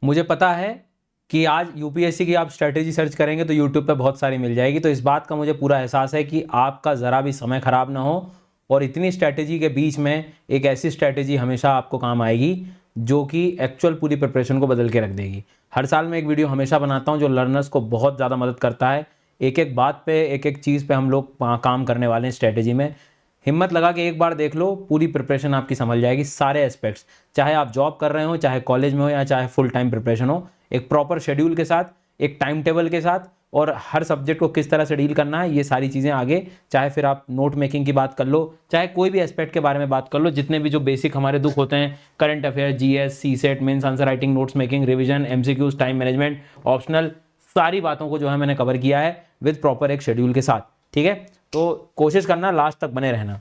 मुझे पता है कि आज यूपीएससी की आप स्ट्रैटेजी सर्च करेंगे तो यूट्यूब पे बहुत सारी मिल जाएगी, तो इस बात का मुझे पूरा एहसास है कि आपका ज़रा भी समय ख़राब ना हो और इतनी स्ट्रैटेजी के बीच में एक ऐसी स्ट्रैटेजी हमेशा आपको काम आएगी जो कि एक्चुअल पूरी प्रिपरेशन को बदल के रख देगी। हर साल मैं एक वीडियो हमेशा बनाता हूँ जो लर्नर्स को बहुत ज़्यादा मदद करता है। एक एक बात पे, एक एक चीज़ पे हम लोग काम करने वाले हैं स्ट्रैटेजी में। हिम्मत लगा के एक बार देख लो, पूरी प्रिपरेशन आपकी समझ जाएगी, सारे एस्पेक्ट्स, चाहे आप जॉब कर रहे हो, चाहे कॉलेज में हो, या चाहे फुल टाइम प्रिपरेशन हो। एक प्रॉपर शेड्यूल के साथ, एक टाइम टेबल के साथ, और हर सब्जेक्ट को किस तरह से डील करना है, ये सारी चीज़ें आगे, चाहे फिर आप नोट मेकिंग की बात कर लो, चाहे कोई भी एस्पेक्ट के बारे में बात कर लो, जितने भी जो बेसिक हमारे दुख होते हैं, current affair, GS, CSAT, mains answer writing, notes making, revision, MCQs, time management, optional, सारी बातों को जो है मैंने कवर किया है विद प्रॉपर एक शेड्यूल के साथ। ठीक है, तो कोशिश करना लास्ट तक बने रहना।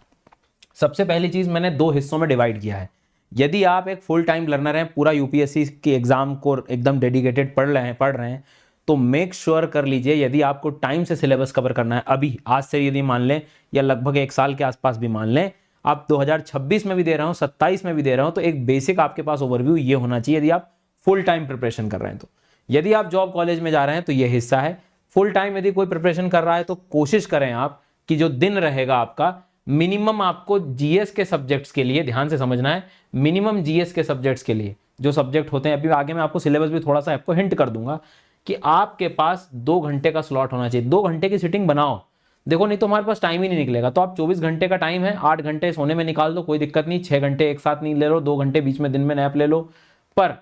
सबसे पहली चीज़ मैंने 2 हिस्सों में डिवाइड किया है। यदि आप एक फुल टाइम लर्नर हैं, पूरा यूपीएससी के एग्जाम को एकदम डेडिकेटेड पढ़ रहे हैं, तो मेक श्योर कर लीजिए, यदि आपको टाइम से सिलेबस कवर करना है अभी, आज से यदि मान लें, या लगभग 1 साल के आसपास भी मान लें, आप 2026 में भी दे रहे हो, 27 में भी दे रहे हो, तो एक बेसिक आपके पास ओवरव्यू ये होना चाहिए यदि आप फुल टाइम प्रिपरेशन कर रहे हैं। तो यदि आप जॉब कॉलेज में जा रहे हैं तो ये हिस्सा है। फुल टाइम यदि कोई प्रिपरेशन कर रहा है तो कोशिश करें आप कि जो दिन रहेगा आपका, मिनिमम आपको जीएस के सब्जेक्ट्स के लिए, ध्यान से समझना है, मिनिमम जीएस के सब्जेक्ट्स के लिए जो सब्जेक्ट होते हैं, अभी आगे मैं आपको सिलेबस भी थोड़ा सा आपको हिंट कर दूंगा, कि आपके पास 2 घंटे का स्लॉट होना चाहिए। 2 घंटे की सिटिंग बनाओ, देखो नहीं तो हमारे पास टाइम ही नहीं निकलेगा। तो आप 24 घंटे का टाइम है, 8 घंटे सोने में निकाल दो, कोई दिक्कत नहीं, 6 घंटे एक साथ नहीं ले लो, 2 घंटे बीच में दिन में नैप ले लो, पर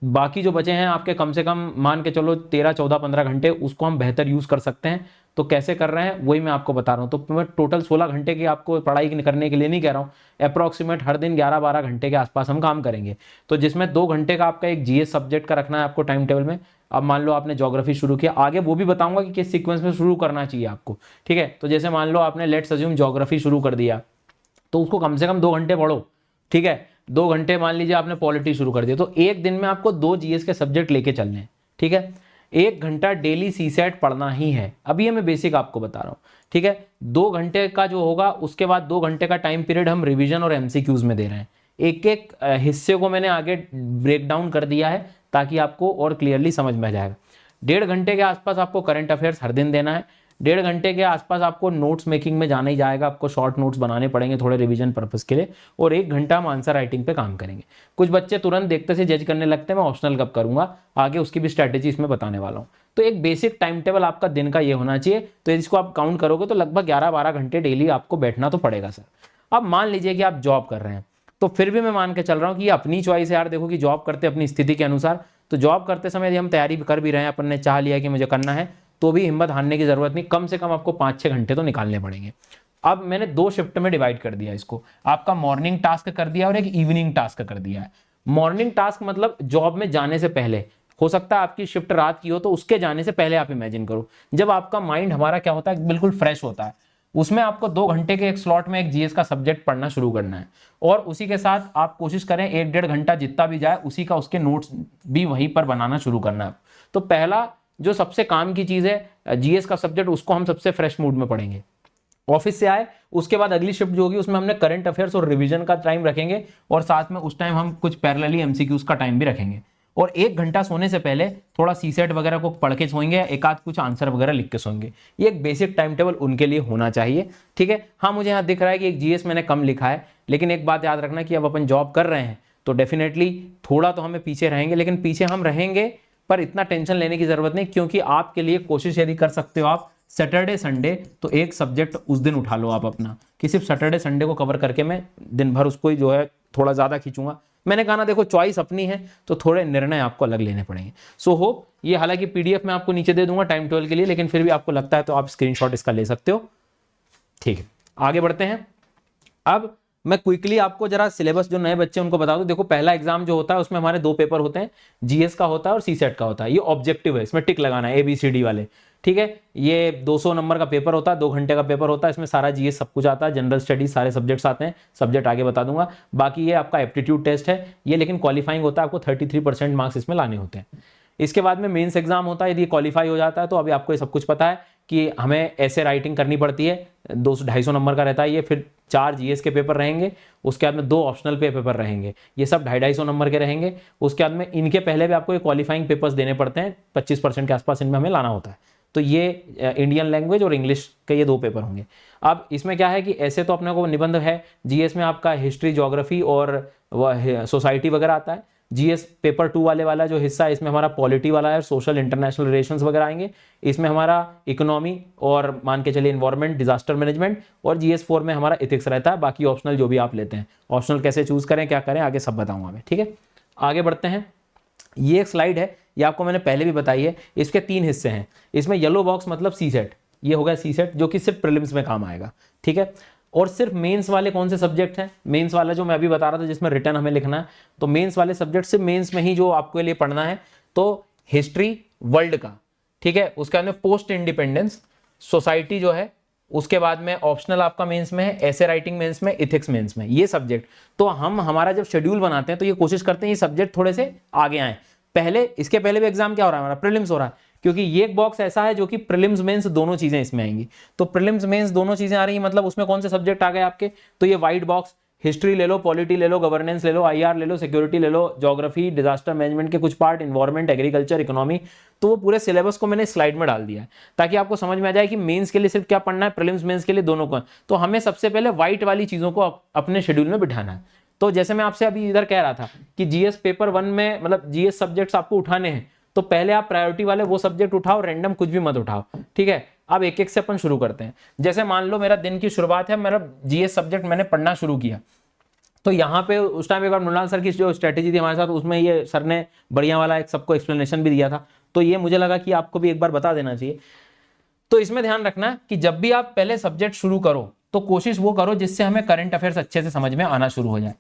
बाकी जो बचे हैं आपके, कम से कम मान के चलो 13, 14, 15 घंटे, उसको हम बेहतर यूज कर सकते हैं। तो कैसे कर रहे हैं वही मैं आपको बता रहा हूं। तो मैं टोटल 16 घंटे की आपको पढ़ाई करने के लिए नहीं कह रहा हूं, अप्रॉक्सीमेट हर दिन 11-12 घंटे के आसपास हम काम करेंगे। तो जिसमें 2 घंटे का आपका एक जीएस सब्जेक्ट का रखना है आपको टाइम टेबल में। अब मान लो आपने ज्योग्राफी शुरू किया, आगे वो भी बताऊंगा कि किस सीक्वेंस में शुरू करना चाहिए आपको। ठीक है, तो जैसे मान लो आपने लेट्स अज्यूम ज्योग्राफी शुरू कर दिया, तो उसको कम से कम 2 घंटे पढ़ो। ठीक है, 2 घंटे मान लीजिए आपने पॉलिटी शुरू कर दिया, तो एक दिन में आपको 2 जीएस के सब्जेक्ट लेके चलने हैं। ठीक है, 1 घंटा डेली सीसेट पढ़ना ही है, अभी ये मैं बेसिक आपको बता रहा हूँ। ठीक है, 2 घंटे का जो होगा, उसके बाद 2 घंटे का टाइम पीरियड हम रिवीजन और एमसीक्यूज में दे रहे हैं। एक एक हिस्से को मैंने आगे ब्रेक डाउन कर दिया है ताकि आपको और क्लियरली समझ में आ जाएगा। 1.5 घंटे के आसपास आपको करंट अफेयर्स हर दिन देना है। 1.5 घंटे के आसपास आपको नोट्स मेकिंग में जाना ही जाएगा, आपको शॉर्ट नोट्स बनाने पड़ेंगे थोड़े रिवीजन पर्पस के लिए, और 1 घंटा हम आंसर राइटिंग पे काम करेंगे। कुछ बच्चे तुरंत देखते से जज करने लगते हैं, मैं ऑप्शनल कब करूंगा, आगे उसकी भी स्ट्रैटेजी इसमें बताने वाला हूँ। तो एक बेसिक टाइम टेबल आपका दिन का ये होना चाहिए। तो इसको आप काउंट करोगे तो लगभग 11-12 घंटे डेली आपको बैठना तो पड़ेगा सर। अब मान लीजिए कि आप जॉब कर रहे हैं, तो फिर भी मैं मान के चल रहा हूँ कि ये अपनी चॉइस है यार। देखो कि जॉब करते अपनी स्थिति के अनुसार, तो जॉब करते समय यदि हम तैयारी कर भी रहे हैं, अपन ने चाह लिया कि मुझे करना है, तो भी हिम्मत हारने की जरूरत नहीं, कम से कम आपको 5-6 घंटे तो निकालने पड़ेंगे। अब मैंने 2 शिफ्ट में डिवाइड कर दिया इसको, आपका मॉर्निंग टास्क कर दिया और एक इवनिंग टास्क कर दिया है। मॉर्निंग टास्क मतलब जॉब में जाने से पहले, हो सकता है आपकी शिफ्ट रात की हो, तो उसके जाने से पहले आप इमेजिन करो, जब आपका माइंड हमारा क्या होता है, बिल्कुल फ्रेश होता है, उसमें आपको 2 घंटे के एक स्लॉट में एक जीएस का सब्जेक्ट पढ़ना शुरू करना है, और उसी के साथ आप कोशिश करें 1-1.5 घंटा जितना भी जाए उसी का उसके नोट्स भी वहीं पर बनाना शुरू करना है। तो पहला जो सबसे काम की चीज है जीएस का सब्जेक्ट, उसको हम सबसे फ्रेश मूड में पढ़ेंगे। ऑफिस से आए उसके बाद अगली शिफ्ट जो होगी उसमें हमने करंट अफेयर्स और रिवीजन का टाइम रखेंगे, और साथ में उस टाइम हम कुछ पैरेलली एमसीक्यूज का टाइम भी रखेंगे, और 1 घंटा सोने से पहले थोड़ा सीसेट वगैरह को पढ़ के सोएंगे, एक आध कुछ आंसर वगैरह लिख के सोएंगे। ये एक बेसिक टाइम टेबल उनके लिए होना चाहिए। ठीक है, हाँ मुझे यहाँ दिख रहा है कि एक जीएस मैंने कम लिखा है, लेकिन एक बात याद रखना कि अब अपन जॉब कर रहे हैं तो डेफिनेटली थोड़ा तो हमें पीछे रहेंगे, लेकिन पीछे हम रहेंगे पर इतना टेंशन लेने की जरूरत नहीं, क्योंकि आपके लिए कोशिश यदि कर सकते हो आप सैटरडे संडे, तो एक सब्जेक्ट उस दिन उठा लो आप अपना, कि सिर्फ सैटरडे संडे को कवर करके मैं दिन भर उसको ही जो है थोड़ा ज्यादा खींचूंगा। मैंने कहा ना, देखो चॉइस अपनी है तो थोड़े निर्णय आपको अलग लेने पड़ेंगे। सो होप ये, हालांकि पीडीएफ मैं आपको नीचे दे दूंगा टाइम टेबल के लिए, लेकिन फिर भी आपको लगता है तो आप स्क्रीनशॉट इसका ले सकते हो। ठीक है, आगे बढ़ते हैं। अब मैं क्विकली आपको जरा सिलेबस जो नए बच्चे उनको बता दूं। देखो पहला एग्जाम जो होता है उसमें हमारे 2 पेपर होते हैं, जीएस का होता है और सीसेट का होता है। ये ऑब्जेक्टिव है, इसमें टिक लगाना है ABCD वाले। ठीक है, ये 200 नंबर का पेपर होता है, 2 घंटे का पेपर होता है, इसमें सारा जीएस सब कुछ आता है, जनरल स्टडीज सारे सब्जेक्ट्स आते हैं, सब्जेक्ट आगे बता दूंगा। बाकी ये आपका एप्टीट्यूड टेस्ट है ये, लेकिन क्वालिफाइंग होता है, आपको 33% मार्क्स इसमें लाने होते हैं। इसके बाद में मेंस एग्जाम होता है, यदि क्वालिफाई हो जाता है तो अभी आपको ये सब कुछ पता है कि हमें ऐसे राइटिंग करनी पड़ती है, 200-250 नंबर का रहता है ये, फिर 4 जीएस के पेपर रहेंगे, उसके बाद में 2 ऑप्शनल पे पेपर रहेंगे, ये सब 250-250 नंबर के रहेंगे। उसके बाद में इनके पहले भी आपको ये क्वालिफाइंग पेपर्स देने पड़ते हैं, 25% के आसपास इनमें हमें लाना होता है। तो ये इंडियन लैंग्वेज और इंग्लिश के ये 2 पेपर होंगे। अब इसमें क्या है कि ऐसे तो अपने को निबंध है, जीएस में आपका हिस्ट्री, ज्योग्राफी और सोसाइटी वगैरह आता है। जीएस पेपर 2 वाला जो हिस्सा है, इसमें हमारा पॉलिटी वाला है, सोशल इंटरनेशनल रिलेशंस वगैरह आएंगे। इसमें हमारा इकोनॉमी और मान के चलिए इन्वायरमेंट, डिजास्टर मैनेजमेंट, और जीएस 4 में हमारा इथिक्स रहता है। बाकी ऑप्शनल जो भी आप लेते हैं, ऑप्शनल कैसे चूज करें, क्या करें, आगे सब बताऊंगा मैं, ठीक है। आगे बढ़ते हैं। ये एक स्लाइड है, ये आपको मैंने पहले भी बताई है। इसके 3 हिस्से हैं। इसमें येलो बॉक्स मतलब सी सेट, ये होगा सी सेट, जो कि सिर्फ प्रीलिम्स में काम आएगा, ठीक है। और सिर्फ मेंस वाले कौन से सब्जेक्ट हैं, मेंस वाला जो मैं अभी बता रहा था जिसमें रिटर्न हमें लिखना है, तो मेंस वाले सब्जेक्ट सिर्फ मेंस में ही जो आपके लिए पढ़ना है, तो हिस्ट्री वर्ल्ड का, ठीक है। उसके बाद में पोस्ट इंडिपेंडेंस, सोसाइटी जो है, उसके बाद में ऑप्शनल आपका मेंस में है, ऐसे राइटिंग मेंस में, इथिक्स मेंस में, ये सब्जेक्ट। तो हम हमारा जब शेड्यूल बनाते हैं तो ये कोशिश करते हैं ये सब्जेक्ट थोड़े से आगे आए। पहले, इसके पहले भी एग्जाम क्या हो रहा है हमारा, प्रीलिम्स हो रहा है, क्योंकि ये एक बॉक्स ऐसा है जो कि प्रीलिम्स मेंस दोनों चीजें इसमें आएंगी। तो प्रीलिम्स मेंस दोनों चीजें आ रही हैं, मतलब उसमें कौन से सब्जेक्ट आ गए आपके, तो ये व्हाइट बॉक्स, हिस्ट्री ले लो, पॉलिटी ले लो, गवर्नेंस ले लो, आईआर ले लो, सिक्योरिटी ले लो, ज्योग्राफी, डिजास्टर मैनेजमेंट के कुछ पार्ट, इन्वायरमेंट, एग्रीकल्चर, इकोनॉमी। तो वो पूरे सिलेबस को मैंने स्लाइड में डाल दिया है ताकि आपको समझ में आ जाए कि मेंस के लिए सिर्फ क्या पढ़ना है, प्रीलिम्स मेंस के लिए दोनों को। तो हमें सबसे पहले व्हाइट वाली चीजों को अपने शेड्यूल में बिठाना है। तो जैसे मैं आपसे अभी इधर कह रहा था कि जीएस पेपर 1 में, मतलब जीएस सब्जेक्ट्स आपको उठाने हैं, तो पहले आप प्रायोरिटी वाले वो सब्जेक्ट उठाओ, रैंडम कुछ भी मत उठाओ, ठीक है। अब एक एक से अपन शुरू करते हैं। जैसे मान लो मेरा दिन की शुरुआत है, मेरा जीएस सब्जेक्ट मैंने पढ़ना शुरू किया, तो यहाँ पे उस टाइम एक बार मृणाल सर की जो स्ट्रेटेजी थी हमारे साथ, उसमें ये सर ने बढ़िया वाला एक सबको एक्सप्लेनेशन भी दिया था, तो ये मुझे लगा कि आपको भी एक बार बता देना चाहिए। तो इसमें ध्यान रखना कि जब भी आप पहले सब्जेक्ट शुरू करो तो कोशिश वो करो जिससे हमें करंट अफेयर्स अच्छे से समझ में आना शुरू हो जाए।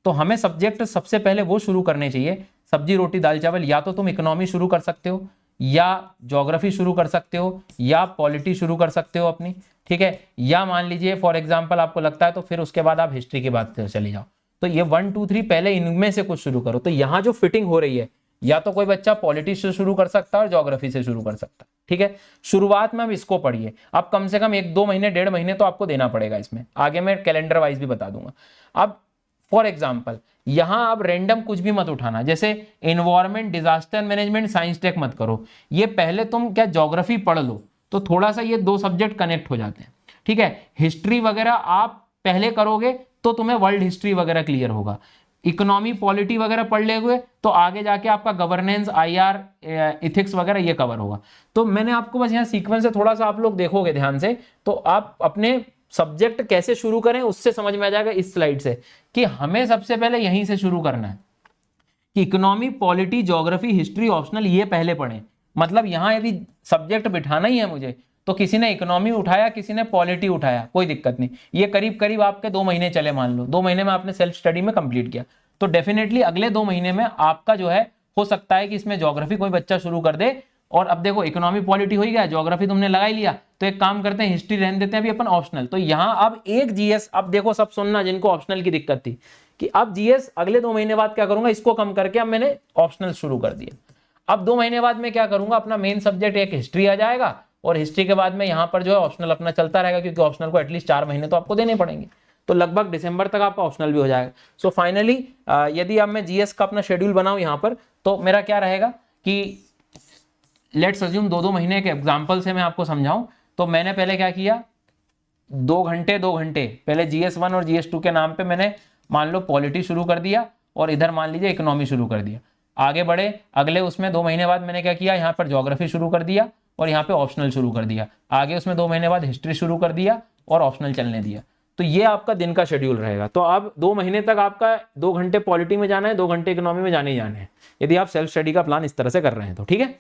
तो हमें सब्जेक्ट सबसे पहले वो शुरू करने चाहिए, सब्जी रोटी दाल चावल। या तो तुम इकोनॉमी शुरू कर सकते हो, या ज्योग्राफी शुरू कर सकते हो, या पॉलिटी शुरू कर सकते हो अपनी, ठीक है। या मान लीजिए फॉर एग्जांपल आपको लगता है तो फिर उसके बाद आप हिस्ट्री की बात चले जाओ। तो ये 1 2 3 पहले इनमें से कुछ शुरू करो। तो यहाँ जो फिटिंग हो रही है, या तो कोई बच्चा पॉलिटी से शुरू कर सकता है और ज्योग्राफी से शुरू कर सकता है, ठीक है। शुरुआत में हम इसको पढ़िए। अब कम से कम 1 2 महीने 1.5 महीने तो आपको देना पड़ेगा इसमें, आगे मैं कैलेंडर वाइज भी बता दूंगा। अब फॉर एग्जाम्पल यहां आप रैंडम कुछ भी मत उठाना, जैसे environment, disaster management, science tech मत करो। ये पहले तुम क्या ज्योग्राफी पढ़ लो, तो थोड़ा सा ये 2 सब्जेक्ट कनेक्ट हो जाते हैं, ठीक है। हिस्ट्री वगैरह आप पहले करोगे तो तुम्हें वर्ल्ड हिस्ट्री वगैरह क्लियर होगा। इकोनॉमी, पॉलिटी वगैरह पढ़ ले हुए तो आगे जाके आपका गवर्नेंस, आईआर, इथिक्स वगैरह ये कवर होगा। तो मैंने आपको बस यहाँ सीक्वेंस से थोड़ा सा आप लोग देखोगे ध्यान से, तो आप अपने सब्जेक्ट कैसे शुरू करें उससे समझ में आ जाएगा इस स्लाइड से, कि हमें सबसे पहले यहीं से शुरू करना है कि economy, polity, geography, history, optional ये पहले पढ़ें। मतलब यहां यदि सब्जेक्ट बिठाना ही है मुझे, तो किसी ने इकोनॉमी उठाया, किसी ने पॉलिटी उठाया, कोई दिक्कत नहीं। ये करीब करीब आपके 2 महीने चले, मान लो 2 महीने में आपने सेल्फ स्टडी में कंप्लीट किया, तो डेफिनेटली अगले 2 महीने में आपका जो है, हो सकता है कि इसमें ज्योग्राफी कोई बच्चा शुरू कर दे। और अब देखो इकोनॉमी, पॉलिटी हो ही गया, ज्योग्राफी तुमने लगा ही लिया, तो एक काम करते हैं हिस्ट्री रहने देते हैं अभी अपन ऑप्शनल। तो यहाँ अब एक जीएस, अब देखो सब सुनना जिनको ऑप्शनल की दिक्कत थी, कि अब जीएस अगले 2 महीने बाद क्या करूंगा, इसको कम करके अब मैंने ऑप्शनल शुरू कर दिया। अब 2 महीने बाद मैं क्या करूंगा, अपना मेन सब्जेक्ट एक हिस्ट्री आ जाएगा, और हिस्ट्री के बाद में यहाँ पर जो है ऑप्शनल अपना चलता रहेगा, क्योंकि ऑप्शनल को एटलीस्ट 4 महीने तो आपको देने पड़ेंगे। तो लगभग दिसंबर तक आपका ऑप्शनल भी हो जाएगा। सो फाइनली यदि अब मैं जीएस का अपना शेड्यूल बनाऊं यहाँ पर, तो मेरा क्या रहेगा कि लेट्स अज्यूम 2 महीने के एग्जाम्पल से मैं आपको समझाऊं, तो मैंने पहले क्या किया, 2 घंटे पहले GS1 और GS2 के नाम पे मैंने मान लो पॉलिटी शुरू कर दिया, और इधर मान लीजिए इकोनॉमी शुरू कर दिया। आगे बढ़े अगले उसमें 2 महीने बाद मैंने क्या किया, यहाँ पर ज्योग्राफी शुरू कर दिया और यहाँ पे ऑप्शनल शुरू कर दिया। आगे उसमें 2 महीने बाद हिस्ट्री शुरू कर दिया और ऑप्शनल चलने दिया। तो ये आपका दिन का शेड्यूल रहेगा। तो अब 2 महीने तक आपका 2 घंटे पॉलिटी में जाना है, 2 घंटे इकोनॉमी में जाने ही जाने हैं, यदि आप सेल्फ स्टडी का प्लान इस तरह से कर रहे हैं तो, ठीक है।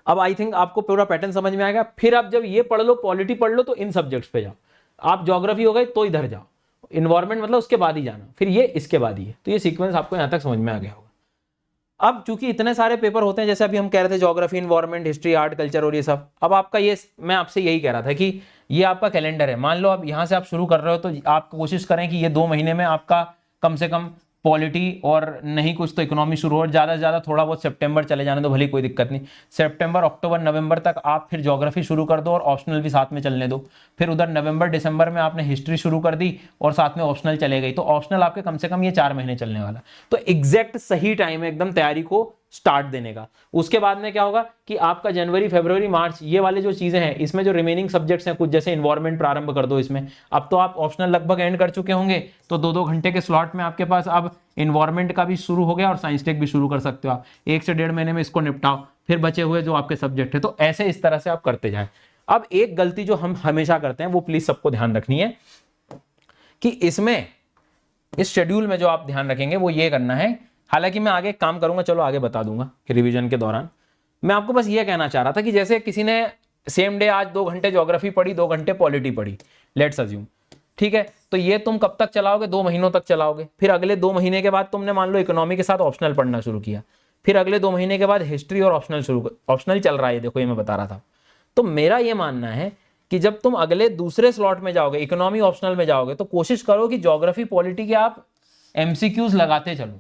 अब आई थिंक आपको पूरा पैटर्न समझ में आएगा। फिर आप जब ये पढ़ लो, पॉलिटी पढ़ लो, तो इन सब्जेक्ट्स पे जाओ। आप ज्योग्राफी हो गई तो इधर जाओ, इन्वायरमेंट मतलब उसके बाद ही जाना, फिर ये इसके बाद ही है। तो ये सीक्वेंस आपको यहां तक समझ में आ गया होगा। अब चूंकि इतने सारे पेपर होते हैं, जैसे अभी हम कह रहे थे geography, environment, history, art, culture और ये सब, अब आपका ये, मैं आपसे यही कह रहा था कि ये आपका कैलेंडर है। मान लो अब यहाँ से आप शुरू कर रहे हो, तो आप कोशिश करें कि ये 2 महीने में आपका कम से कम पॉलिटी और नहीं कुछ तो इकोनॉमी शुरू हो, ज़्यादा से ज़्यादा थोड़ा बहुत सितंबर चले जाने दो, भले कोई दिक्कत नहीं। सितंबर अक्टूबर नवंबर तक आप फिर ज्योग्राफी शुरू कर दो और ऑप्शनल भी साथ में चलने दो। फिर उधर नवंबर दिसंबर में आपने हिस्ट्री शुरू कर दी और साथ में ऑप्शनल चले गई, तो ऑप्शनल आपके कम से कम ये 4 महीने चलने वाला। तो एग्जैक्ट सही टाइम है एकदम तैयारी को स्टार्ट देने का। उसके बाद में क्या होगा कि आपका जनवरी फरवरी मार्च ये वाले जो चीजें हैं, इसमें जो रिमेनिंग सब्जेक्ट्स हैं कुछ जैसे इन्वायरमेंट प्रारंभ कर दो इसमें। अब तो आप ऑप्शनल लगभग एंड कर चुके होंगे, तो 2-2 घंटे के स्लॉट में आपके पास अब इन्वायरमेंट का भी शुरू हो गया और साइंस टेक भी शुरू कर सकते हो आप। 1 से 1.5 महीने में इसको निपटाओ, फिर बचे हुए जो आपके सब्जेक्ट है, तो ऐसे इस तरह से आप करते जाए। अब एक गलती जो हम हमेशा करते हैं वो प्लीज सबको ध्यान रखनी है कि इसमें इस शेड्यूल में जो आप ध्यान रखेंगे वो ये करना है, हालांकि मैं आगे काम करूंगा, चलो आगे बता दूंगा कि रिवीजन के दौरान मैं आपको बस ये कहना चाह रहा था कि जैसे किसी ने सेम डे आज 2 घंटे ज्योग्राफी पढ़ी, 2 घंटे पॉलिटी पढ़ी, लेट्स अज्यूम, ठीक है, तो ये तुम कब तक चलाओगे? 2 महीनों तक चलाओगे। फिर अगले 2 महीने के बाद तुमने मान लो इकोनॉमी के साथ ऑप्शनल पढ़ना शुरू किया, फिर अगले 2 महीने के बाद हिस्ट्री और ऑप्शनल चल रहा है, देखो ये मैं बता रहा था। तो मेरा ये मानना है कि जब तुम अगले दूसरे स्लॉट में जाओगे, इकोनॉमी ऑप्शनल में जाओगे, तो कोशिश करो कि ज्योग्राफी पॉलिटी के आप एमसीक्यूज लगाते चलो।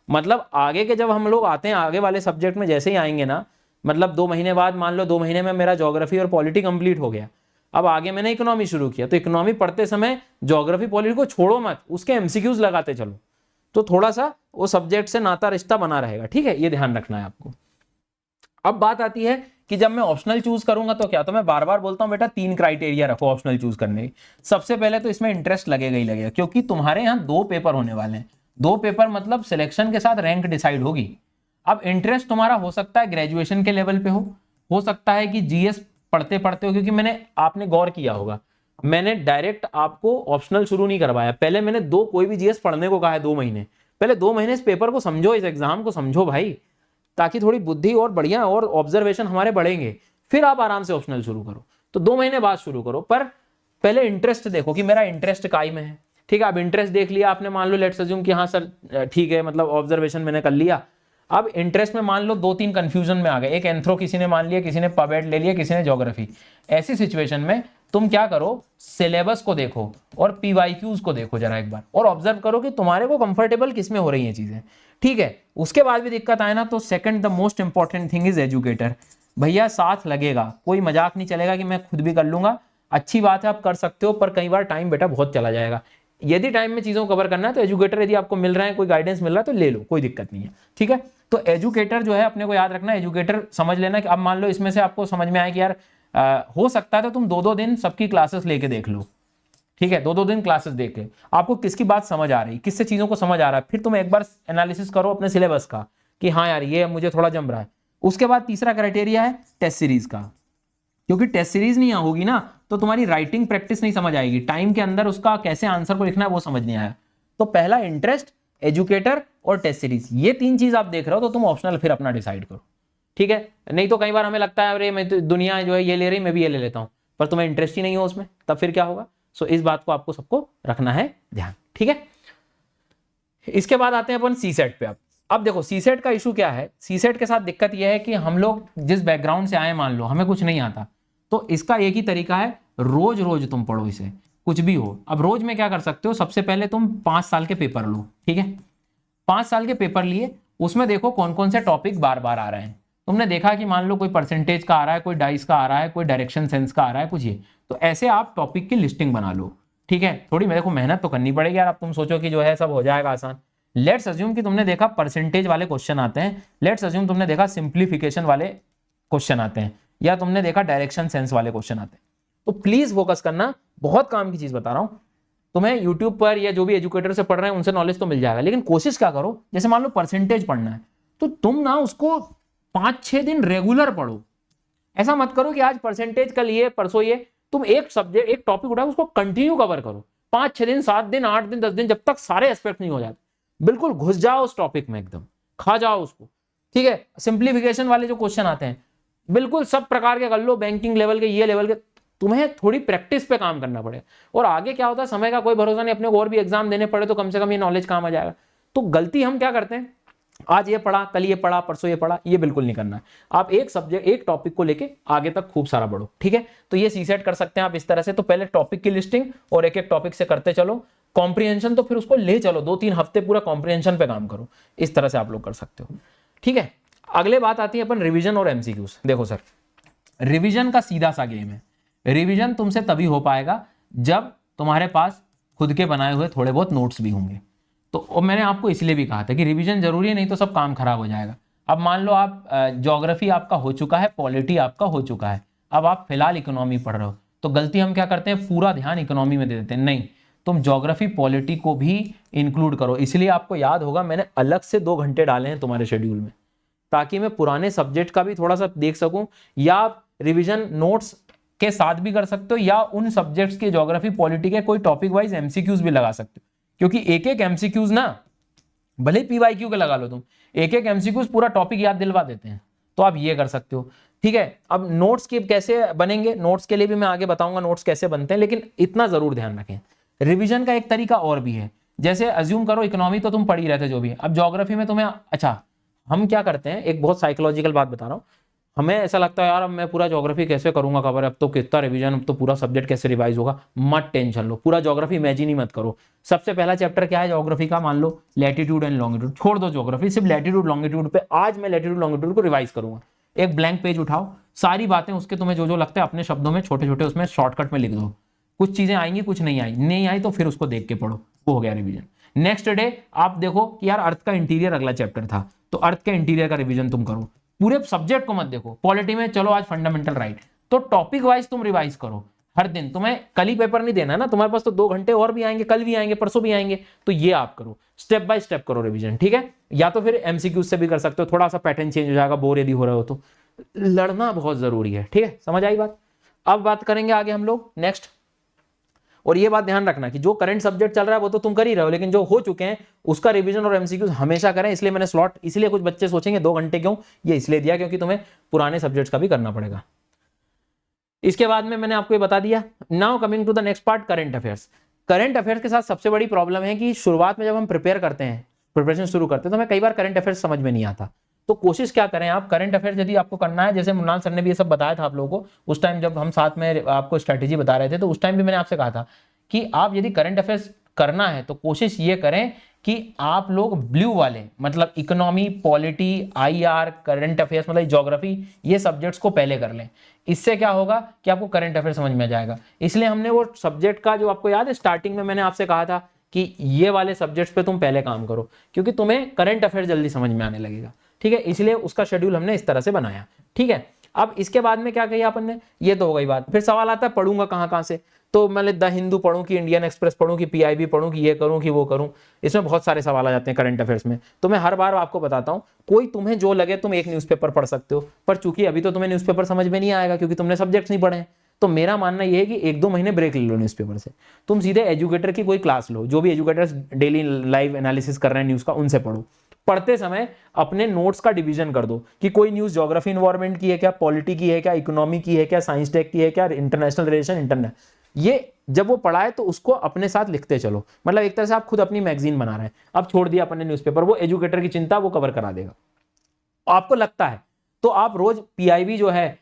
मतलब आगे के जब हम लोग आते हैं, आगे वाले सब्जेक्ट में जैसे ही आएंगे ना, मतलब 2 महीने बाद मान लो 2 महीने में मेरा ज्योग्राफी और पॉलिटी कंप्लीट हो गया, अब आगे मैंने इकोनॉमी शुरू किया, तो इकोनॉमी पढ़ते समय ज्योग्राफी पॉलिटी को छोड़ो मत, उसके एमसीक्यूज लगाते चलो, तो थोड़ा सा वो सब्जेक्ट से नाता रिश्ता बना रहेगा, ठीक है, ये ध्यान रखना है आपको। अब बात आती है कि जब मैं ऑप्शनल चूज करूंगा तो क्या, तो मैं बार बार बोलता हूं बेटा 3 क्राइटेरिया रखो ऑप्शनल चूज करने की। सबसे पहले तो इसमें इंटरेस्ट लगेगा ही लगेगा, क्योंकि तुम्हारे यहाँ 2 पेपर होने वाले हैं। 2 पेपर मतलब सिलेक्शन के साथ रैंक डिसाइड होगी। अब इंटरेस्ट तुम्हारा हो सकता है ग्रेजुएशन के लेवल पे हो सकता है कि जीएस पढ़ते पढ़ते हो, क्योंकि मैंने आपने गौर किया होगा मैंने डायरेक्ट आपको ऑप्शनल शुरू नहीं करवाया, पहले मैंने कोई भी जीएस पढ़ने को कहा है 2 महीने पहले। 2 महीने इस पेपर को समझो, इस एग्जाम को समझो भाई, ताकि थोड़ी बुद्धि और बढ़िया और ऑब्जर्वेशन हमारे बढ़ेंगे, फिर आप आराम से ऑप्शनल शुरू करो। तो 2 महीने बाद शुरू करो, पर पहले इंटरेस्ट देखो कि मेरा इंटरेस्ट काई में है, ठीक है। अब इंटरेस्ट देख लिया आपने, मान लो लेट्स अज्यूम कि हाँ सर ठीक है, मतलब ऑब्जर्वेशन मैंने कर लिया। अब इंटरेस्ट में मान लो 2-3 कंफ्यूजन में आ गए, एक एंथ्रो किसी ने मान लिया, किसी ने पब एड ले लिया, किसी ने ज्योग्राफी। ऐसी सिचुएशन में तुम क्या करो, सिलेबस को देखो और पीवाईक्यूज को देखो जरा एक बार, और ऑब्जर्व करो कि तुम्हारे को कंफर्टेबल किसमें हो रही हैं चीजें, ठीक है। उसके बाद भी दिक्कत आए ना, तो second the most important thing is educator. भैया साथ लगेगा, कोई मजाक नहीं चलेगा कि मैं खुद भी कर लूंगा। अच्छी बात है आप कर सकते हो, पर कई बार टाइम बेटा बहुत चला जाएगा। यदि टाइम में चीजों को कवर करना है तो एजुकेटर यदि आपको मिल रहा है, कोई गाइडेंस मिल रहा है तो ले लो, कोई दिक्कत नहीं है, ठीक है। तो एजुकेटर जो है अपने को याद रखना, एजुकेटर समझ लेना कि अब मान लो इसमें से आपको समझ में आए कि यार हो सकता है तो तुम 2-2 दिन सबकी क्लासेस लेके देख लो, ठीक है। 2-2 दिन क्लासेस देख ले, आपको किसकी बात समझ आ रही, किससे चीजों को समझ आ रहा है, फिर तुम एक बार एनालिसिस करो अपने सिलेबस का कि हाँ यार ये मुझे थोड़ा जम रहा है। उसके बाद तीसरा क्राइटेरिया है टेस्ट सीरीज का, क्योंकि टेस्ट सीरीज नहीं होगी ना तो तुम्हारी राइटिंग प्रैक्टिस नहीं समझ आएगी, टाइम के अंदर उसका कैसे आंसर को लिखना है वो समझ नहीं आया। तो पहला इंटरेस्ट, एजुकेटर और टेस्ट सीरीज, ये 3 चीज आप देख रहे हो तो तुम ऑप्शनल फिर अपना डिसाइड करो, ठीक है। नहीं तो कई बार हमें लगता है अरे मैं तो दुनिया जो है ये ले रही, मैं भी ये ले लेता हूं, पर तुम्हें इंटरेस्ट ही नहीं हो उसमें, तब फिर क्या होगा। सो इस बात को आपको सबको रखना है ध्यान, ठीक है। इसके बाद आते हैं अपन सी सेट पे। अब देखो सी सेट का इशू क्या है, सी सेट के साथ दिक्कत यह है कि हम लोग जिस बैकग्राउंड से आए, मान लो हमें कुछ नहीं आता, तो इसका एक ही तरीका है, रोज रोज तुम पढ़ो इसे, कुछ भी हो। अब रोज में क्या कर सकते हो, सबसे पहले तुम 5 साल के पेपर लो, ठीक है। 5 साल के पेपर लिए, उसमें देखो कौन कौन से टॉपिक बार बार आ रहे हैं। तुमने देखा कि मान लो कोई परसेंटेज का आ रहा है, कोई डाइस का आ रहा है, कोई डायरेक्शन सेंस का आ रहा है, कुछ ये, तो ऐसे आप टॉपिक की लिस्टिंग बना लो, ठीक है। थोड़ी मेरे को मेहनत तो करनी पड़ेगी यार, अब तुम सोचो कि जो है सब हो जाएगा आसान। लेट्स अज्यूम कि तुमने देखा परसेंटेज वाले क्वेश्चन आते हैं, लेट्स अज्यूम तुमने देखा सिंप्लीफिकेशन वाले क्वेश्चन आते हैं, या तुमने देखा डायरेक्शन सेंस वाले क्वेश्चन आते हैं, तो प्लीज फोकस करना, बहुत काम की चीज बता रहा हूं तुम्हें। यूट्यूब पर या जो भी एजुकेटर से पढ़ रहे हैं उनसे नॉलेज तो मिल जाएगा, लेकिन कोशिश क्या करो, जैसे मान लो परसेंटेज पढ़ना है तो तुम ना उसको 5-6 दिन रेगुलर पढ़ो। ऐसा मत करो कि आज परसेंटेज कल ये परसों ये, तुम एक सब्जेक्ट एक टॉपिक उठाओ उसको कंटिन्यू कवर करो 5-6 दिन 7 दिन 8 दिन 10 दिन, जब तक सारे एस्पेक्ट नहीं हो जाते, बिल्कुल घुस जाओ उस टॉपिक में, एकदम खा जाओ उसको, ठीक है। सिंप्लीफिकेशन वाले जो क्वेश्चन आते हैं बिल्कुल सब प्रकार के कर लो, बैंकिंग लेवल के, ये लेवल के, तुम्हें थोड़ी प्रैक्टिस पे काम करना पड़ेगा। और आगे क्या होता है, समय का कोई भरोसा नहीं, अपने को और भी एग्जाम देने पड़े तो कम से कम ये नॉलेज काम आ जाएगा। तो गलती हम क्या करते हैं, आज ये पढ़ा, कल ये पढ़ा, परसों ये पढ़ा, ये बिल्कुल नहीं करना है। आप एक सब्जेक्ट एक टॉपिक को लेके आगे तक खूब सारा बढ़ो, ठीक है। तो ये सी सेट कर सकते हैं आप इस तरह से, तो पहले टॉपिक की लिस्टिंग और एक एक टॉपिक से करते चलो, कॉम्प्रिहेंशन तो फिर उसको ले चलो, 2-3 हफ्ते पूरा कॉम्प्रिहेंशन पे काम करो, इस तरह से आप लोग कर सकते हो। ठीक है, अगले बात आती है अपन रिवीजन और एमसीक्यूज। देखो सर, रिवीजन का सीधा सा गेम है। रिवीजन तुमसे तभी हो पाएगा जब तुम्हारे पास खुद के बनाए हुए थोड़े बहुत नोट्स भी होंगे। तो मैंने आपको इसलिए भी कहा था कि रिवीजन जरूरी है, नहीं तो सब काम खराब हो जाएगा। अब मान लो आप ज्योग्राफी आपका हो चुका है, पॉलिटी आपका हो चुका है, अब आप फिलहाल इकोनॉमी पढ़ रहे हो, तो गलती हम क्या करते हैं, पूरा ध्यान इकोनॉमी में दे देते हैं। नहीं, तुम ज्योग्राफी पॉलिटी को भी इंक्लूड करो। इसलिए आपको याद होगा मैंने अलग से 2 घंटे डाले हैं तुम्हारे शेड्यूल में, ताकि मैं पुराने सब्जेक्ट का भी थोड़ा सा देख सकूं, या आप रिवीजन नोट्स के साथ भी कर सकते हो, या उन सब्जेक्ट्स के ज्योग्राफी पॉलिटी के कोई टॉपिक वाइज एमसीक्यूज भी लगा सकते हो, क्योंकि एक एक एमसीक्यूज ना, भले पीवाईक्यू के लगा लो तुम, एक एक एमसीक्यूज पूरा टॉपिक याद दिलवा देते हैं, तो आप ये कर सकते हो। ठीक है, अब नोट्स के कैसे बनेंगे, नोट्स के लिए भी मैं आगे बताऊंगा नोट्स कैसे बनते हैं, लेकिन इतना जरूर ध्यान रखें, रिवीजन का एक तरीका और भी है। जैसे अज्यूम करो इकोनॉमी तो तुम पढ़ ही रहते जो भी है, अब ज्योग्राफी में तुम्हें, अच्छा हम क्या करते हैं, एक बहुत साइकोलॉजिकल बात बता रहा हूँ, हमें ऐसा लगता है यार अब मैं पूरा ज्योग्राफी कैसे करूंगा कवर, अब तो कितना रिवीजन, अब तो पूरा सब्जेक्ट कैसे रिवाइज होगा। मत टेंशन लो, पूरा ज्योग्राफी इमेजिन ही मत करो। सबसे पहला चैप्टर क्या है ज्योग्राफी का, मान लो लैटिट्यूड एंड लॉन्गिट्यूड, छोड़ दो ज्योग्राफी, सिर्फ लैटिट्यूड लॉन्गिट्यूड पे आज मैं लैटिट्यूड लॉन्गिट्यूड को रिवाइज करूंगा। एक ब्लैंक पेज उठाओ, सारी बातें उसके तुम्हें जो जो लगता है अपने शब्दों में छोटे छोटे उसमें शॉर्टकट में लिख दो, कुछ चीजें आएंगी कुछ नहीं आई तो फिर उसको देख के पढ़ो, वो हो गया रिवीजन। नेक्स्ट डे आप देखो कि यार अर्थ का इंटीरियर अगला चैप्टर था, तो अर्थ के इंटीरियर का रिवीजन तुम करो, पूरे सब्जेक्ट को मत देखो। पॉलिटी में चलो आज फंडामेंटल राइट, तो टॉपिक वाइज तुम रिवाइज करो हर दिन। तुम्हें कल ही पेपर नहीं देना ना, तुम्हारे पास तो 2 घंटे और भी आएंगे, कल भी आएंगे, परसों भी आएंगे, तो ये आप करो, स्टेप बाय स्टेप करो रिवीजन। ठीक है, या तो फिर एमसीक्यू से भी कर सकते हो, थोड़ा सा पैटर्न चेंज हो जाएगा, बोर यदि हो रहे हो तो। लड़ना बहुत जरूरी है, ठीक है, समझ आई बात। अब बात करेंगे आगे हम लोग नेक्स्ट, और ये बात ध्यान रखना कि जो करंट सब्जेक्ट चल रहा है वो तो तुम कर ही रहे हो, लेकिन जो हो चुके हैं उसका रिवीजन और एमसीक्यूज हमेशा करें। इसलिए मैंने स्लॉट, इसलिए कुछ बच्चे सोचेंगे 2 घंटे क्यों, ये इसलिए दिया क्योंकि तुम्हें पुराने सब्जेक्ट्स का भी करना पड़ेगा। इसके बाद में मैंने आपको ये बता दिया। Now coming to the next part, current affairs. Current affairs के साथ सबसे बड़ी प्रॉब्लम है कि शुरुआत में जब हम प्रिपेयर करते हैं, प्रिपरेशन शुरू करते हैं, तो हमें कई बार करंट अफेयर्स समझ में नहीं आता। तो कोशिश क्या करें आप, करंट अफेयर्स यदि आपको करना है, जैसे मुन्नाल सर ने भी ये सब बताया था आप लोगों को उस टाइम जब हम साथ में आपको स्ट्रेटेजी बता रहे थे, तो उस टाइम भी मैंने आपसे कहा था कि आप यदि करंट अफेयर्स करना है तो कोशिश ये करें कि आप लोग ब्लू वाले, मतलब economy, polity, IR, current affairs मतलब ज्योग्राफी, ये सब्जेक्ट्स को पहले कर लें। इससे क्या होगा कि आपको करंट अफेयर समझ में आ जाएगा। इसलिए हमने वो सब्जेक्ट का, जो आपको याद है स्टार्टिंग में मैंने आपसे कहा था कि ये वाले सब्जेक्ट्स पे तुम पहले काम करो, क्योंकि तुम्हें करंट अफेयर जल्दी समझ में आने लगेगा। ठीक है, इसलिए उसका शेड्यूल हमने इस तरह से बनाया। ठीक है, अब इसके बाद में क्या कही अपन ने, ये तो हो गई बात। फिर सवाल आता है पढ़ूंगा कहाँ से, तो मैं द हिंदू पढ़ूं कि इंडियन एक्सप्रेस पढ़ूं कि पीआईबी पढ़ूं कि ये करूं कि वो करूं, इसमें बहुत सारे सवाल आ जाते हैं करंट अफेयर्स में। तो मैं हर बार आपको बताता हूं, कोई तुम्हें जो लगे तुम एक न्यूज़पेपर पढ़ सकते हो, पर चूंकि अभी तो तुम्हें न्यूज़पेपर समझ में नहीं आएगा क्योंकि तुमने सब्जेक्ट्स नहीं पढ़े हैं। तो मेरा मानना यह है कि 1-2 महीने ब्रेक ले लो न्यूज़पेपर से, तुम सीधे एजुकेटर की कोई क्लास लो, जो भी एजुकेटर्स डेली लाइव एनालिसिस कर रहे हैं न्यूज़ का, उनसे पढ़ो। पढ़ते समय अपने नोट्स का डिवीजन कर दो कि कोई न्यूज़ ज्योग्राफी इन्वायरमेंट की है क्या, पॉलिटी की है क्या, इकोनॉमी की है क्या, साइंस टेक की है क्या, इंटरनेशनल रिलेशन, इंटरनेट, ये जब वो पढ़ाए तो उसको अपने साथ लिखते चलो। मतलब एक तरह से आप खुद अपनी मैगजीन बना रहे हैं। अब छोड़ दिया अपने न्यूज़पेपर, वो एजुकेटर की चिंता वो कवर करा देगा। आपको लगता है तो आप रोज पीआईबी जो है,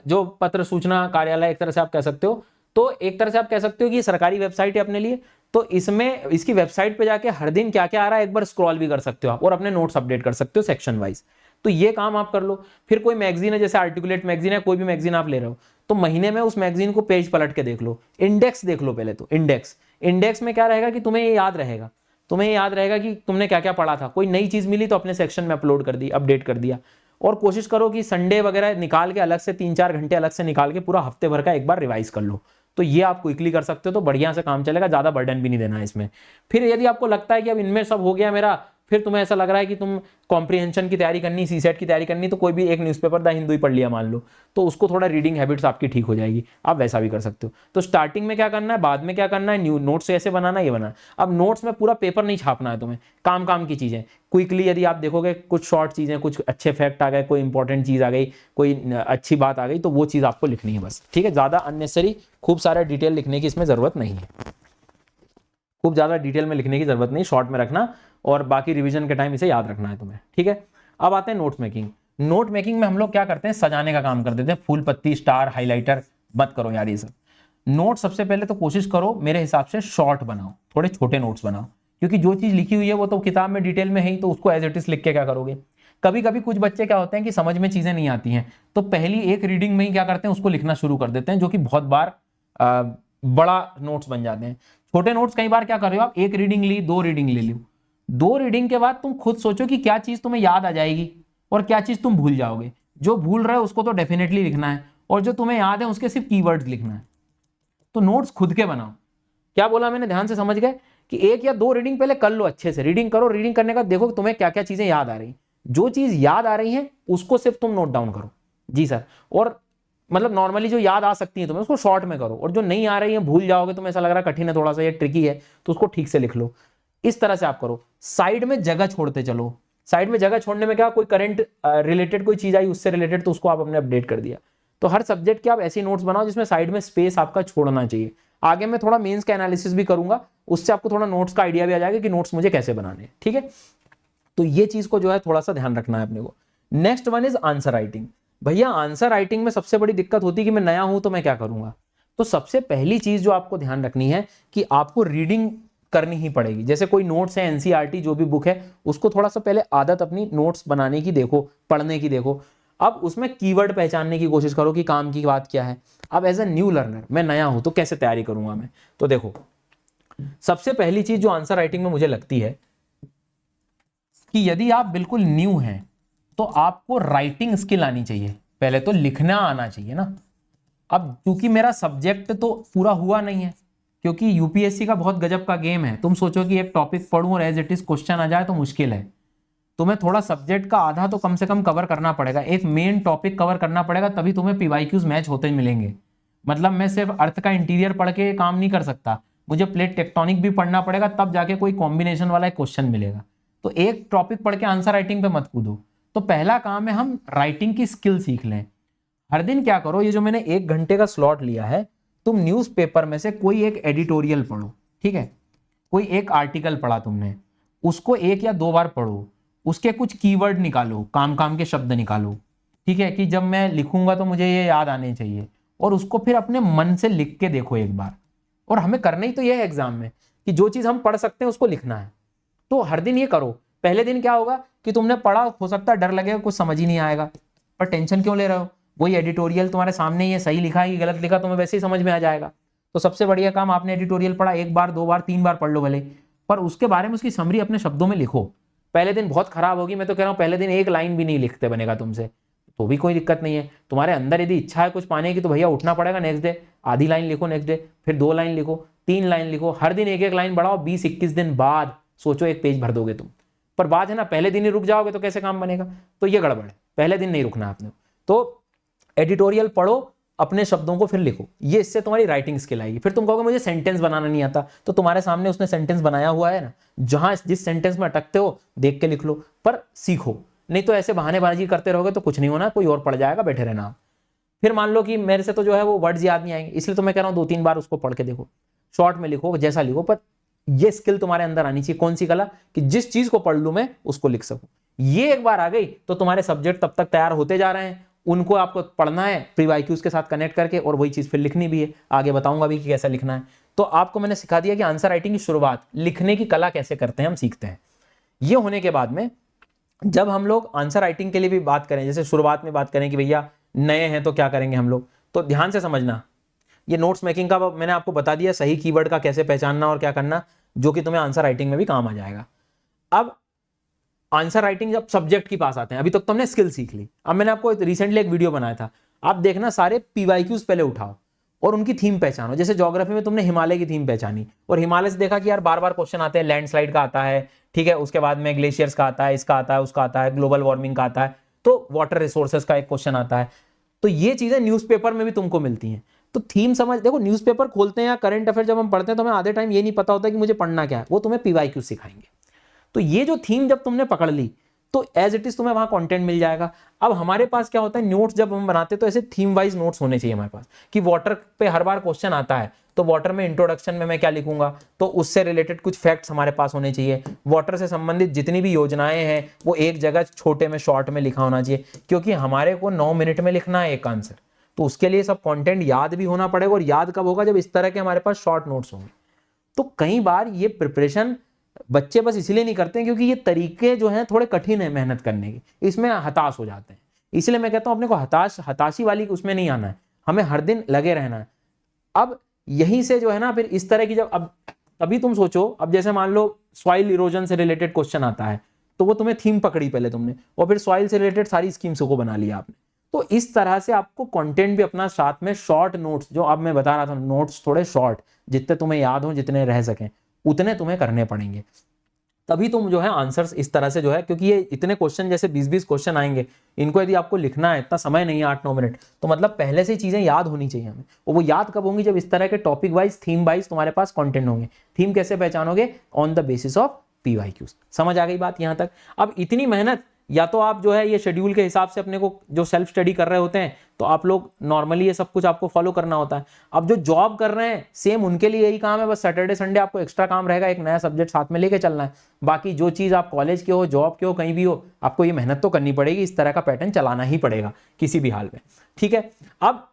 जो पत्र सूचना कार्यालय एक तरह से आप कह सकते हो, तो एक तरह से आप कह सकते हो कि सरकारी वेबसाइट है अपने लिए, तो इसमें इसकी वेबसाइट पे जाके हर दिन क्या क्या आ रहा है एक बार स्क्रॉल भी कर सकते हो आप, और अपने नोट्स अपडेट कर सकते हो सेक्शन वाइज। तो ये काम आप कर लो। फिर कोई मैगजीन है, जैसे आर्टिकुलेट मैगजीन है, कोई भी मैगजीन आप ले रहे हो, तो महीने में उस मैगजीन को पेज पलट के देख लो, इंडेक्स देख लो पहले तो। इंडेक्स में क्या रहेगा कि तुम्हें ये याद रहेगा कि तुमने क्या क्या पढ़ा था। कोई नई चीज मिली तो अपने सेक्शन में अपलोड कर दी, अपडेट कर दिया। और कोशिश करो कि संडे वगैरह निकाल के अलग से 3-4 घंटे अलग से निकाल के पूरा हफ्ते भर का एक बार रिवाइज कर लो। तो ये आप क्विकली कर सकते हो, तो बढ़िया से काम चलेगा, ज्यादा बर्डन भी नहीं देना है इसमें। फिर यदि आपको लगता है कि अब इनमें सब हो गया मेरा, फिर तुम्हें ऐसा लग रहा है कि तुम कॉम्प्रिहेंशन की तैयारी करनी, सीसेट की तैयारी करनी, तो कोई भी एक न्यूज़पेपर द हिंदू ही पढ़ लिया मान लो, तो उसको थोड़ा रीडिंग हैबिट्स आपकी ठीक हो जाएगी, आप वैसा भी कर सकते हो। तो स्टार्टिंग में क्या करना है, बाद में क्या करना है, न्यू नोट्स ऐसे बनाना, ये बनाना। अब नोट्स में पूरा पेपर नहीं छापना है तुम्हें, काम की चीजें क्विकली, यदि आप देखोगे कुछ शॉर्ट चीजें, कुछ अच्छे फैक्ट आ गए, कोई इंपॉर्टेंट चीज आ गई, कोई अच्छी बात आ गई, तो वो चीज आपको लिखनी है बस। ठीक है, ज्यादा अननेसेसरी खूब सारा डिटेल लिखने की इसमें जरूरत नहीं है, खूब ज्यादा डिटेल में लिखने की जरूरत नहीं, शॉर्ट में रखना, और बाकी रिवीजन के टाइम इसे याद रखना है तुम्हें। ठीक है, अब आते हैं नोट मेकिंग। नोट मेकिंग में हम लोग क्या करते हैं, सजाने का काम कर देते हैं, फूल पत्ती, स्टार, हाइलाइटर, मत करो यार ये सब। नोट सबसे पहले तो कोशिश करो मेरे हिसाब से शॉर्ट बनाओ, थोड़े छोटे नोट्स बनाओ, क्योंकि जो चीज लिखी हुई है वो तो किताब में डिटेल में है ही, तो उसको एज इट इज लिख के क्या करोगे। कभी कभी कुछ बच्चे क्या होते हैं कि समझ में चीजें नहीं आती हैं, तो पहली एक रीडिंग में ही क्या करते हैं उसको लिखना शुरू कर देते हैं, जो कि बहुत बार बड़ा नोट्स बन जाते हैं। छोटे नोट्स कई बार क्या कर रहे हो आप, एक रीडिंग ली, दो रीडिंग ले ली, दो रीडिंग के बाद तुम खुद सोचो कि क्या चीज तुम्हें याद आ जाएगी और क्या चीज तुम भूल जाओगे। जो भूल रहे हो उसको तो डेफिनेटली लिखना है, और जो तुम्हें याद है उसके सिर्फ कीवर्ड्स लिखना है। तो नोट्स खुद के बनाओ। क्या बोला मैंने, ध्यान से समझ गए कि एक या दो रीडिंग पहले कर लो, अच्छे से रीडिंग करो, रीडिंग करने का देखो तुम्हें क्या क्या चीजें याद आ रही, जो चीज याद आ रही है उसको सिर्फ तुम नोट डाउन करो। जी सर, और मतलब नॉर्मली जो याद आ सकती है तुम्हें उसको शॉर्ट में करो, और जो नहीं आ रही है भूल जाओगे, तुम्हें ऐसा लग रहा है कठिन है थोड़ा सा, ये ट्रिकी है, तो उसको ठीक से लिख लो। इस तरह से आप करो। साइड में जगह छोड़ते चलो। साइड में जगह छोड़ने में क्या, कोई करंट रिलेटेड कोई चीज आई उससे रिलेटेड, तो उसको आप अपने अपडेट कर दिया। तो हर सब्जेक्ट के आप ऐसी नोट्स बनाओ जिसमें साइड में स्पेस आपका छोड़ना चाहिए। आगे मैं थोड़ा मेंस का एनालिसिस भी करूंगा, उससे आपको थोड़ा नोट्स का आइडिया भी आ जाएगा कि नोट्स मुझे कैसे बनाने हैं। ठीक है, तो ये चीज को जो है थोड़ा सा ध्यान रखना है अपने को। Next one is answer writing. भैया आंसर राइटिंग में सबसे बड़ी दिक्कत होती है कि मैं नया हूं तो मैं क्या करूंगा। तो सबसे पहली चीज जो आपको ध्यान रखनी है कि आपको रीडिंग करनी ही पड़ेगी। जैसे कोई नोट्स है, एनसीईआरटी जो भी बुक है, उसको थोड़ा सा पहले आदत अपनी नोट्स बनाने की देखो, पढ़ने की देखो। अब उसमें कीवर्ड पहचानने की कोशिश करो कि काम की बात क्या है। अब एज अ न्यू लर्नर मैं नया हूं तो कैसे तैयारी करूंगा मैं, तो देखो सबसे पहली चीज जो आंसर राइटिंग में मुझे लगती है कि यदि आप बिल्कुल न्यू हैं तो आपको राइटिंग स्किल आनी चाहिए, पहले तो लिखना आना चाहिए ना। अब क्योंकि मेरा सब्जेक्ट तो पूरा हुआ नहीं है, क्योंकि यूपीएससी का बहुत गजब का गेम है। तुम सोचो कि एक टॉपिक पढ़ूं और एज इट इज क्वेश्चन आ जाए तो मुश्किल है। तुम्हें थोड़ा सब्जेक्ट का आधा तो कम से कम कवर करना पड़ेगा, एक मेन टॉपिक कवर करना पड़ेगा, तभी तुम्हें पीवाईक्यूज मैच होते मिलेंगे। मतलब मैं सिर्फ अर्थ का इंटीरियर पढ़ के काम नहीं कर सकता, मुझे प्लेट टेक्टोनिक भी पढ़ना पड़ेगा, तब जाके कोई कॉम्बिनेशन वाला एक क्वेश्चन मिलेगा। तो एक टॉपिक पढ़ के आंसर राइटिंग पे मत कूदो। तो पहला काम है हम राइटिंग की स्किल सीख लें। हर दिन क्या करो, ये जो मैंने 1 घंटे का स्लॉट लिया है, तुम न्यूज़पेपर में से कोई एक एडिटोरियल पढ़ो। ठीक है, कोई एक आर्टिकल पढ़ा तुमने, उसको 1 या 2 बार पढ़ो, उसके कुछ कीवर्ड निकालो, काम काम के शब्द निकालो। ठीक है, कि जब मैं लिखूंगा तो मुझे ये याद आने चाहिए, और उसको फिर अपने मन से लिख के देखो एक बार। और हमें करना ही तो ये है एग्जाम में कि जो चीज हम पढ़ सकते हैं उसको लिखना है। तो हर दिन ये करो। पहले दिन क्या होगा कि तुमने पढ़ा, हो सकता है डर लगेगा, कुछ समझ ही नहीं आएगा, पर टेंशन क्यों ले रहे हो, वही एडिटोरियल तुम्हारे सामने ही है, सही लिखा है कि गलत लिखा तुम्हें वैसे ही समझ में आ जाएगा। तो सबसे बढ़िया काम, आपने एडिटोरियल पढ़ा, 1 बार 2 बार 3 बार पढ़ लो भले, पर उसके बारे में उसकी समरी अपने शब्दों में लिखो। पहले दिन बहुत खराब होगी, मैं तो कह रहा हूँ पहले दिन एक लाइन भी नहीं लिखते बनेगा तुमसे, तो भी कोई दिक्कत नहीं है। तुम्हारे अंदर यदि इच्छा है कुछ पाने की तो भैया उठना पड़ेगा। नेक्स्ट डे आधी लाइन लिखो, नेक्स्ट डे फिर 2 लाइन लिखो, 3 लाइन लिखो, हर दिन 1 1 लाइन बढ़ाओ। 20 21 दिन बाद सोचो एक पेज भर दोगे तुम। पर बात है ना, पहले दिन ही रुक जाओगे तो कैसे काम बनेगा, तो ये गड़बड़ है। पहले दिन नहीं रुकना आपने। तो एडिटोरियल पढ़ो, अपने शब्दों को फिर लिखो, ये इससे तुम्हारी राइटिंग स्किल आएगी। फिर तुम कहोगे मुझे सेंटेंस बनाना नहीं आता, तो तुम्हारे सामने उसने सेंटेंस बनाया हुआ है ना, जहां जिस सेंटेंस में अटकते हो देख के लिख लो, पर सीखो। नहीं तो ऐसे बहानेबाजी करते रहोगे तो कुछ नहीं होना, कोई और पढ़ जाएगा, बैठे रहना आप। फिर मान लो कि मेरे से तो जो है वो वर्ड्स याद नहीं आएंगे, इसलिए तो मैं कह रहा हूँ 2 3 बार उसको पढ़ के देखो, शॉर्ट में लिखो, जैसा लिखो, पर ये स्किल तुम्हारे अंदर आनी चाहिए। कौन सी कला, कि जिस चीज को पढ़ लूं मैं उसको लिख सकूं। ये एक बार आ गई तो तुम्हारे सब्जेक्ट तब तक तैयार होते जा रहे हैं, उनको आपको पढ़ना है प्रीवाईक्यूज के साथ कनेक्ट करके, और वही चीज फिर लिखनी भी है। आगे बताऊंगा भी कि कैसा लिखना है। तो आपको मैंने सिखा दिया कि आंसर राइटिंग की शुरुआत, लिखने की कला कैसे करते हैं हम सीखते हैं। ये होने के बाद में जब हम लोग आंसर राइटिंग के लिए भी बात करें, जैसे शुरुआत में बात करें कि भैया नए हैं तो क्या करेंगे हम लोग, तो ध्यान से समझना। ये नोट्स मेकिंग का मैंने आपको बता दिया, सही कीवर्ड का कैसे पहचानना और क्या करना, जो कि तुम्हें आंसर राइटिंग में भी काम आ जाएगा। अब आंसर राइटिंग जब सब्जेक्ट के पास आते हैं, अभी तक तो हमने स्किल सीख ली। अब मैंने आपको रिसेंटली एक वीडियो बनाया था, आप देखना, सारे पीवाईक्यूज पहले उठाओ और उनकी थीम पहचानो। जैसे ज्योग्राफी में तुमने हिमालय की थीम पहचानी, और हिमालय से देखा कि यार बार बार क्वेश्चन आते हैं, लैंडस्लाइड का आता है, ठीक है, उसके बाद में ग्लेशियर्स का आता है, इसका आता है, उसका आता है, ग्लोबल वार्मिंग का आता है, तो वाटर रिसोर्सेज का एक क्वेश्चन आता है। तो ये चीजें न्यूज़पेपर में भी तुमको मिलती हैं। तो थीम समझ, देखो न्यूज़पेपर खोलते हैं या करंट अफेयर जब हम पढ़ते हैं तो हमें आधे टाइम ये नहीं पता होता कि मुझे पढ़ना क्या है, वो तुम्हें पीवाईक्यू सिखाएंगे। तो ये जो थीम जब तुमने पकड़ ली तो एज इट इज तुम्हें वहां कंटेंट मिल जाएगा। अब हमारे पास क्या होता है, नोट्स जब हम बनाते हैं तो ऐसे थीम वाइज नोट्स होने चाहिए हमारे पास, कि वाटर पे हर बार क्वेश्चन आता है तो वाटर में इंट्रोडक्शन में मैं क्या लिखूंगा, तो उससे रिलेटेड कुछ फैक्ट्स हमारे पास होने चाहिए। वाटर से संबंधित जितनी भी योजनाएं हैं वो एक जगह छोटे में शॉर्ट में लिखा होना चाहिए, क्योंकि हमारे को 9 मिनट में लिखना है एक आंसर, तो उसके लिए सब कंटेंट याद भी होना पड़ेगा, और याद कब होगा, जब इस तरह के हमारे पास शॉर्ट नोट्स होंगे। तो कई बार ये प्रिपरेशन बच्चे बस इसलिए नहीं करते हैं क्योंकि ये तरीके जो हैं थोड़े कठिन है मेहनत करने के, इसमें हताश हो जाते हैं। इसलिए मैं कहता हूं अपने को हताशी वाली उसमें नहीं आना है, हमें हर दिन लगे रहना है। अब यहीं से जो है ना फिर इस तरह की जब अब तभी तुम सोचो, अब जैसे मान लो सॉइल इरोजन से रिलेटेड क्वेश्चन आता है, तो वो तुम्हें थीम पकड़ी पहले तुमने, और फिर सॉइल से रिलेटेड सारी स्कीम्स को बना लिया आपने। तो इस तरह से आपको कंटेंट भी अपना साथ में शॉर्ट नोट्स, जो अब मैं बता रहा था नोट्स थोड़े शॉर्ट, जितने तुम्हें याद हो, जितने रह सकें उतने तुम्हें करने पड़ेंगे, तभी तुम जो है आंसर्स इस तरह से जो है, क्योंकि ये इतने क्वेश्चन जैसे 20-20 क्वेश्चन आएंगे, इनको यदि आपको लिखना है, इतना समय नहीं है 8-9 मिनट, तो मतलब पहले से ही चीजें याद होनी चाहिए हमें। और वो याद कब होंगी, जब इस तरह के टॉपिक वाइज, थीम वाइज तुम्हारे पास कंटेंट होंगे। थीम कैसे पहचानोगे, on the basis of PYQs। समझ आ गई बात यहां तक। अब इतनी मेहनत, या तो आप जो है ये शेड्यूल के हिसाब से अपने को जो सेल्फ स्टडी कर रहे होते हैं, तो आप लोग नॉर्मली ये सब कुछ आपको फॉलो करना होता है। अब जो जॉब कर रहे हैं सेम उनके लिए यही काम है, बस सैटरडे संडे आपको एक्स्ट्रा काम रहेगा, एक नया सब्जेक्ट साथ में लेके चलना है। बाकी जो चीज आप कॉलेज के हो, जॉब के हो, कहीं भी हो, आपको ये मेहनत तो करनी पड़ेगी, इस तरह का पैटर्न चलाना ही पड़ेगा किसी भी हाल में। ठीक है, अब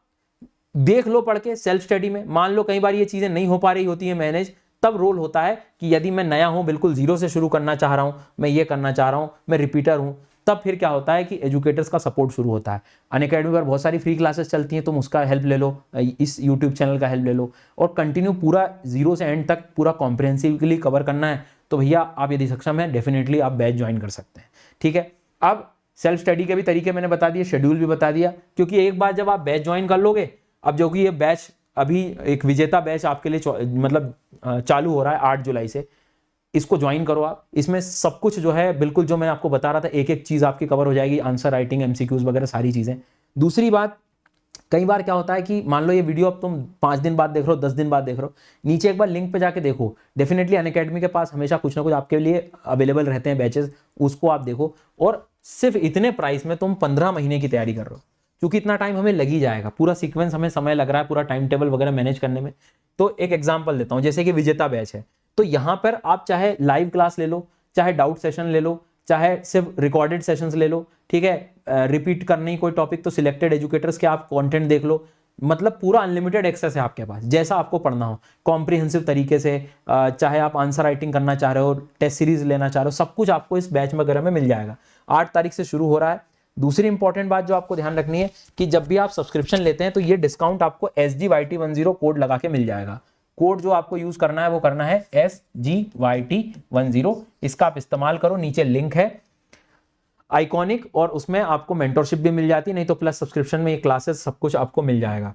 देख लो पढ़ के सेल्फ स्टडी में, मान लो कई बार ये चीजें नहीं हो पा रही होती है मैनेज, तब रोल होता है कि यदि मैं नया हूं, बिल्कुल जीरो से शुरू करना चाह रहा हूं, मैं ये करना चाह रहा हूं, मैं रिपीटर हूं, तब फिर क्या होता है कि एजुकेटर्स का सपोर्ट शुरू होता है। अनअकैडमी पर बहुत सारी फ्री क्लासेस चलती हैं, तुम उसका हेल्प ले लो, इस यूट्यूब चैनल का हेल्प ले लो, और कंटिन्यू पूरा जीरो से एंड तक पूरा कॉम्प्रिहेंसिवली कवर करना है, तो भैया आप यदि सक्षम है डेफिनेटली आप बैच ज्वाइन कर सकते हैं। ठीक है, अब सेल्फ स्टडी के भी तरीके मैंने बता दिए, शेड्यूल भी बता दिया, क्योंकि एक बार जब आप बैच ज्वाइन कर लोगे, अब जो कि ये बैच अभी एक विजेता बैच आपके लिए मतलब चालू हो रहा है 8 जुलाई से, इसको ज्वाइन करो आप। इसमें सब कुछ जो है बिल्कुल जो मैं आपको बता रहा था, एक एक चीज आपकी कवर हो जाएगी, आंसर राइटिंग, MCQs वगैरह सारी चीजें। दूसरी बात, कई बार क्या होता है कि मान लो ये वीडियो अब तुम 5 दिन बाद देख रहे हो, 10 दिन बाद देख रहे हो, नीचे एक बार लिंक पे जाके देखो, डेफिनेटली अनअकैडमी के पास हमेशा कुछ ना कुछ आपके लिए अवेलेबल रहते हैं बैचेस, उसको आप देखो। और सिर्फ इतने प्राइस में तुम 15 महीने की तैयारी कर रहे हो, क्योंकि इतना टाइम हमें लग ही जाएगा, पूरा सीक्वेंस हमें समय लग रहा है, पूरा टाइम टेबल वगैरह मैनेज करने में। तो एक एग्जांपल देता हूं, जैसे कि विजेता बैच है, तो यहां पर आप चाहे लाइव क्लास ले लो, चाहे डाउट सेशन ले लो, चाहे सिर्फ रिकॉर्डेड सेशंस ले लो, ठीक है, रिपीट करनी कोई टॉपिक तो सिलेक्टेड एजुकेटर्स के आप कंटेंट देख लो, मतलब पूरा अनलिमिटेड एक्सेस है आपके पास, जैसा आपको पढ़ना हो कॉम्प्रिहेंसिव तरीके से, चाहे आप आंसर राइटिंग करना चाह रहे हो, टेस्ट सीरीज लेना चाह रहे हो, सब कुछ आपको इस बैच वगैरह में मिल जाएगा। 8 तारीख से शुरू हो रहा है। दूसरी इंपॉर्टेंट बात जो आपको ध्यान रखनी है कि जब भी आप सब्सक्रिप्शन लेते हैं तो ये डिस्काउंट आपको SGYT10 कोड लगा के मिल जाएगा। कोड जो आपको यूज करना है वो करना है SGYT10, इसका आप इस्तेमाल करो, नीचे लिंक है आइकॉनिक, और उसमें आपको मेंटरशिप भी मिल जाती है, नहीं तो प्लस सब्सक्रिप्शन में ये क्लासेस सब कुछ आपको मिल जाएगा।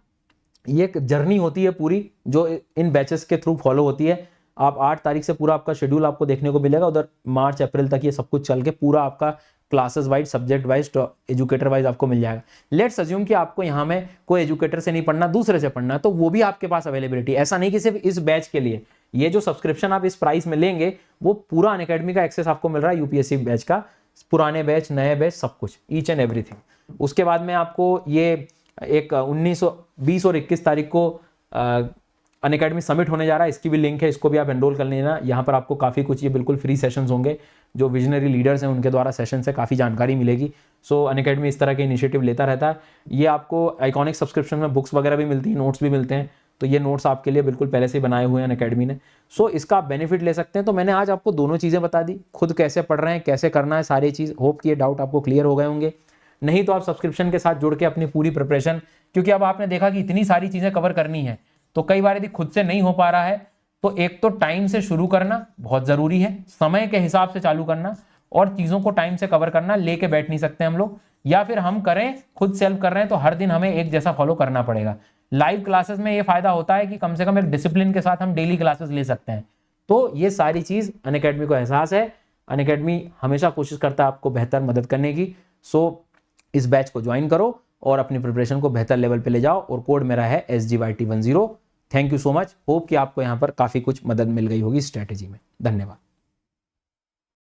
ये एक जर्नी होती है पूरी जो इन बैचेस के थ्रू फॉलो होती है। आप 8 तारीख से पूरा आपका शेड्यूल आपको देखने को मिलेगा, उधर मार्च अप्रैल तक ये सब कुछ चल के पूरा आपका classes wise, subject wise, educator wise आपको मिल जाएगा। लेट्स अज्यूम कि आपको यहाँ में कोई एजुकेटर से नहीं पढ़ना, दूसरे से पढ़ना है, तो वो भी आपके पास अवेलेबिलिटी। ऐसा नहीं कि सिर्फ इस बैच के लिए, ये जो सब्सक्रिप्शन आप इस प्राइस में लेंगे वो पूरा अनअकैडमी का एक्सेस आपको मिल रहा है, UPSC बैच का, पुराने बैच, नए बैच, सब कुछ, ईच एंड एवरीथिंग। उसके बाद में आपको ये एक 20 और 21 तारीख को अनअकैडमी समिट होने जा रहा है, इसकी भी लिंक है, इसको भी आप एनरोल कर लेना। यहाँ पर आपको काफ़ी कुछ, ये बिल्कुल फ्री सेशंस होंगे, जो विजनरी लीडर्स हैं उनके द्वारा सेशन से काफ़ी जानकारी मिलेगी। सो अनअकैडमी इस तरह के इनिशिएटिव लेता रहता है। ये आपको आइकॉनिक सब्सक्रिप्शन में बुक्स वगैरह भी मिलती हैं, नोट्स भी मिलते हैं, तो ये नोट्स आपके लिए बिल्कुल पहले से ही बनाए हुए हैं अनअकैडमी ने। सो इसका आप बेनिफिट ले सकते हैं। तो मैंने आज आपको दोनों चीज़ें बता दी, खुद कैसे पढ़ रहे हैं, कैसे करना है, सारी चीज़। होप कि ये डाउट आपको क्लियर हो गए होंगे। नहीं तो आप सब्सक्रिप्शन के साथ जुड़ के अपनी पूरी प्रिपरेशन, क्योंकि अब आपने देखा कि इतनी सारी चीज़ें कवर करनी है, तो कई बार यदि खुद से नहीं हो पा रहा है तो एक तो टाइम से शुरू करना बहुत ज़रूरी है, समय के हिसाब से चालू करना, और चीज़ों को टाइम से कवर करना, लेके बैठ नहीं सकते हम लोग, या फिर हम करें खुद सेल्फ कर रहे हैं तो हर दिन हमें एक जैसा फॉलो करना पड़ेगा। लाइव क्लासेस में ये फायदा होता है कि कम से कम एक डिसिप्लिन के साथ हम डेली क्लासेस ले सकते हैं। तो ये सारी चीज़ अनअकैडमी को एहसास है। अनअकैडमी हमेशा कोशिश करता है आपको बेहतर मदद करने की। सो इस बैच को ज्वाइन करो और अपनी प्रिपरेशन को बेहतर लेवल पे ले जाओ, और कोड मेरा है SGYT10। Thank you so much. Hope कि आपको यहाँ पर काफ़ी कुछ मदद मिल गई होगी स्ट्रैटेजी में। धन्यवाद।